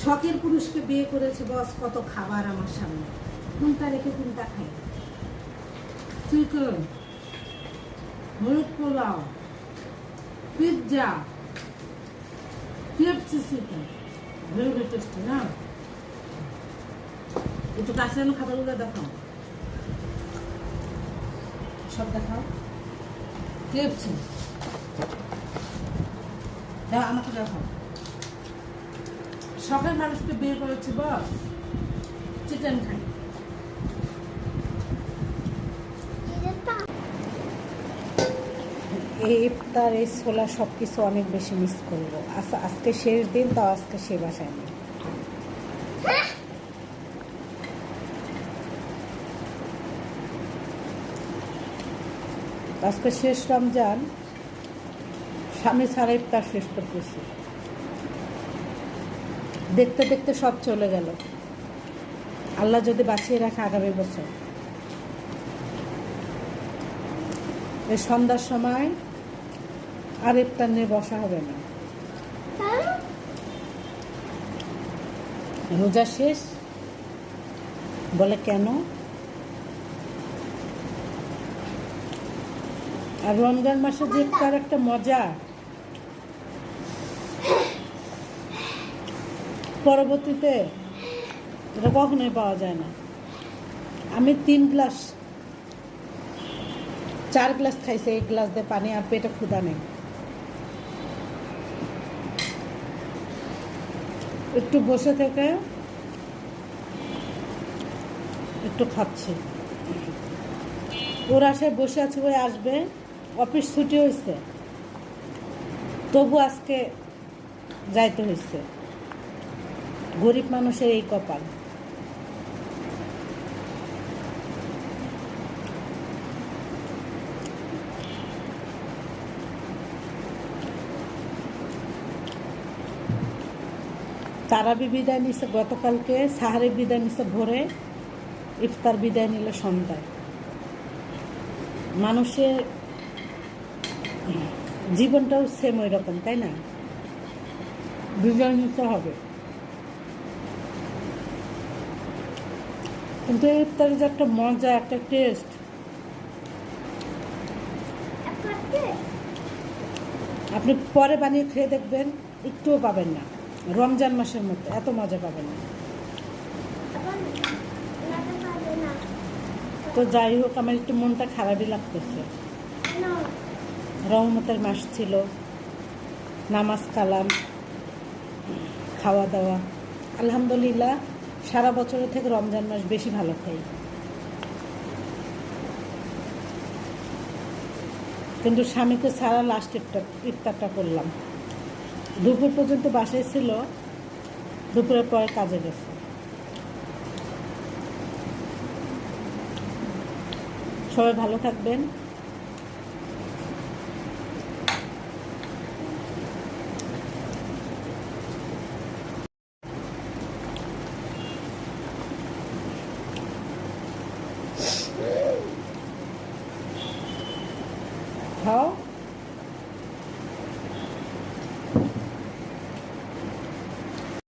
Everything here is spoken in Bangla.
শখের পুরুষকে বিয়ে করেছে বস, কত খাবার আমার সামনে, কোনটা রেখে কোনটা খাই। Chicken, murgh pulao, pizza, KFC chicken, very tasty না? একটু কাছে এনে খাবারগুলো দেখাও, সব দেখাও। KFC দাও, আমাকে দেখাও। শখের মানুষকে বিয়ে করেছি বস, চিকেন খাই। এই ইফতার, এই ছোলা সব কিছু অনেক বেশি মিস করবো। আজকে শেষ দিন, তাও আজকে সে বাসায় নেই। আজকে শেষ রমজান, স্বামী ছাড়া ইফতার শেষ করতেছি। দেখতে দেখতে সব চলে গেল। আল্লাহ যদি বাঁচিয়ে রাখে আগামী বছর এই সন্ধ্যার সময় আর ইফতার নিয়ে বসা হবে না। রোজা শেষ বলে কেন? আর রমজান মাসে যে ইফতার একটা মজা, পরবর্তীতে এটা কখনোই পাওয়া যায় না। আমি 4 গ্লাস খাইছি, 1 গ্লাস দিয়ে পানি, আর পেটে ক্ষুধা নেই। একটু বসে থেকে একটু খাচ্ছি। ওর আশায় বসে আছে, ওই আসবে, অফিস ছুটি হয়েছে, তবু আজকে যাইতে হয়েছে। গরিব মানুষের এই কপাল। তারাবি বিদায় নিছে গতকালকে, সাহারি বিদায় নিছে ভোরে, ইফতার বিদায় নিল সন্ধ্যায়। মানুষের জীবনটাও সেম ওই রকম, তাই না? বিদায় নিতে হবে, কিন্তু এই ইফতারের যে একটা মজা, একটা টেস্ট, আপনি পরে বানিয়ে খেয়ে দেখবেন, একটুও পাবেন না। রমজান মাসের মতো এত মজা পাবেন না। তো যাই হোক, আমার একটু মনটা খারাপই লাগতেছে। রহমতের মাস ছিল, নামাজ কালাম, খাওয়া দাওয়া, আলহামদুলিল্লাহ সারা বছরের থেকে রমজান মাস বেশি ভালো খাই। কিন্তু স্বামীকে ছাড়া লাস্ট ইফতারটা করলাম। দুপুর পর্যন্ত বাসায় ছিল, দুপুরের পরে কাজে গেছে। সবাই ভালো থাকবেন।